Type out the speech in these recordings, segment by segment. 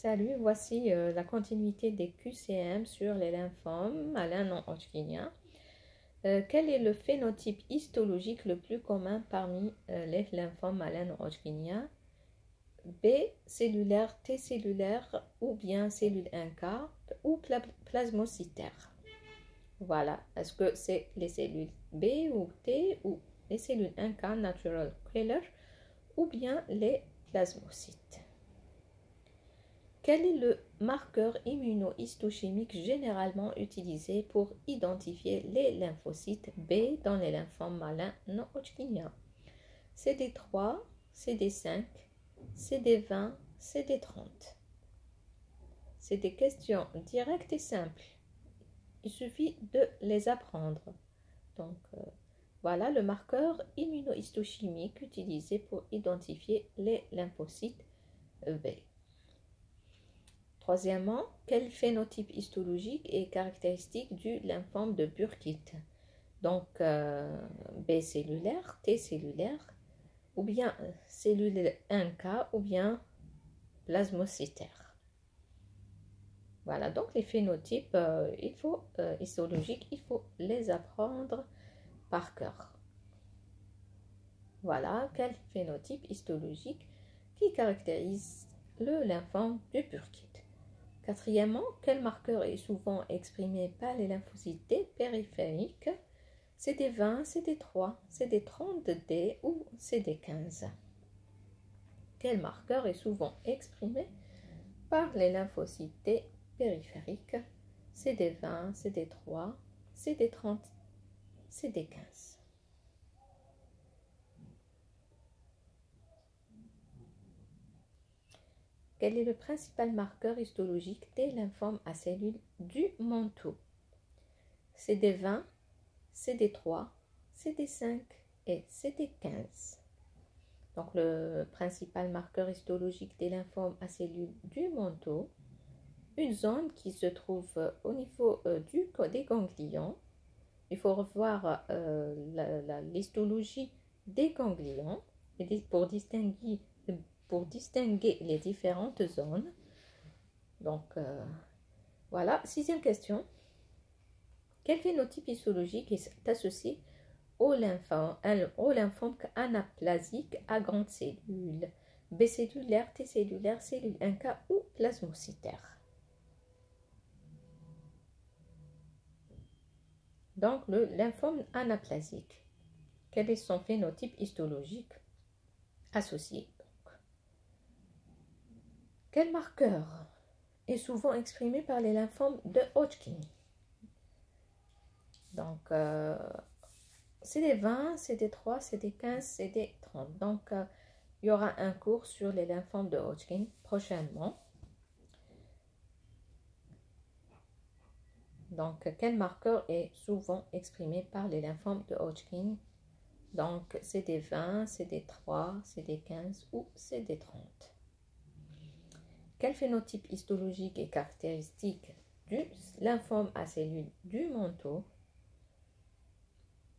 Salut, voici la continuité des QCM sur les lymphomes malins non hodgkiniens. Quel est le phénotype histologique le plus commun parmi les lymphomes malins non hodgkiniens? B cellulaire, T cellulaire ou bien cellule NK ou plasmocytaire. Voilà, est-ce que c'est les cellules B ou T ou les cellules NK natural killer ou bien les plasmocytes? Quel est le marqueur immunohistochimique généralement utilisé pour identifier les lymphocytes B dans les lymphomes malins non hodgkiniens? CD3, CD5, CD20, CD30. C'est des questions directes et simples. Il suffit de les apprendre. Donc, voilà le marqueur immunohistochimique utilisé pour identifier les lymphocytes B. Troisièmement, quel phénotype histologique est caractéristique du lymphome de Burkitt? Donc, B cellulaire, T cellulaire, ou bien cellule NK, ou bien plasmocytaire. Voilà, donc les phénotypes histologiques, il faut les apprendre par cœur. Voilà, quel phénotype histologique qui caractérise le lymphome du Burkitt? Quatrièmement, quel marqueur est souvent exprimé par les lymphocytes T périphériques? CD20, CD3, CD30D ou CD15. Quel marqueur est souvent exprimé par les lymphocytes T périphériques? CD20, CD3, CD30, CD15. Quel est le principal marqueur histologique des lymphomes à cellules du manteau? CD20, CD3, CD5 et CD15. Donc le principal marqueur histologique des lymphomes à cellules du manteau, une zone qui se trouve au niveau des ganglions. Il faut revoir l'histologie des ganglions pour distinguer les différentes zones. Donc, voilà. Sixième question. Quel phénotype histologique est associé au lymphome anaplasique à grandes cellules? B cellulaire, T cellulaire, cellule NK ou plasmocytaire? Donc, le lymphome anaplasique. Quel est son phénotype histologique associé? Quel marqueur est souvent exprimé par les lymphomes de Hodgkin? Donc, CD20, CD3, CD15, CD30. Donc, il y aura un cours sur les lymphomes de Hodgkin prochainement. Donc, quel marqueur est souvent exprimé par les lymphomes de Hodgkin? Donc, CD20, CD3, CD15 ou CD30. Quel phénotype histologique est caractéristique du lymphome à cellules du manteau?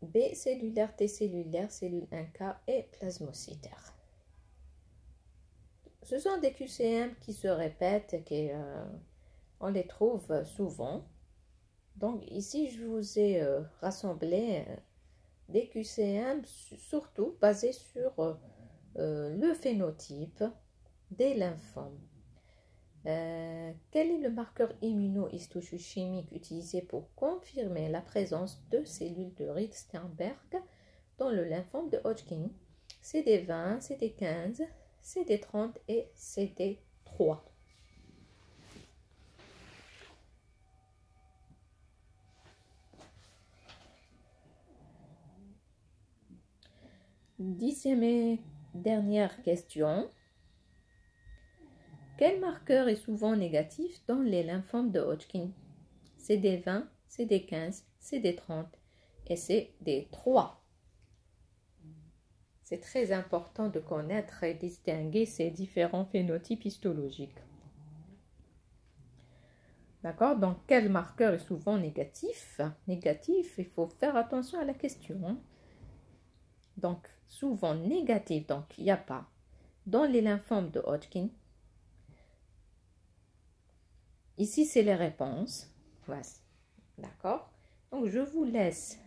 B cellulaire, T cellulaire, cellule NK et plasmocytaire. Ce sont des QCM qui se répètent, on les trouve souvent. Donc ici, je vous ai rassemblé des QCM surtout basés sur le phénotype des lymphomes. Quel est le marqueur immunohistochimique utilisé pour confirmer la présence de cellules de Reed-Sternberg dans le lymphome de Hodgkin? CD20, CD15, CD30 et CD3. Dixième et dernière question. Quel marqueur est souvent négatif dans les lymphomes de Hodgkin? CD20, CD15, CD30 et CD3. C'est très important de connaître et distinguer ces différents phénotypes histologiques. D'accord? Donc, quel marqueur est souvent négatif? Négatif, il faut faire attention à la question. Donc, souvent négatif, donc il n'y a pas. Dans les lymphomes de Hodgkin, Ici, c'est les réponses. Voici. D'accord? Donc, je vous laisse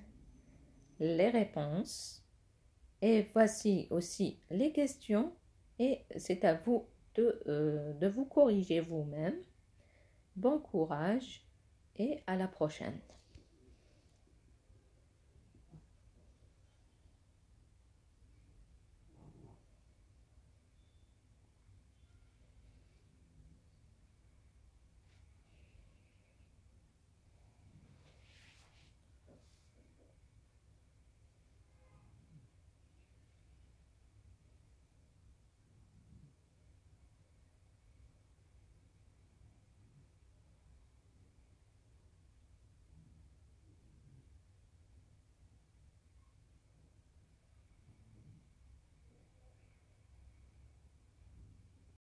les réponses. Et voici aussi les questions. Et c'est à vous de vous corriger vous-même. Bon courage et à la prochaine.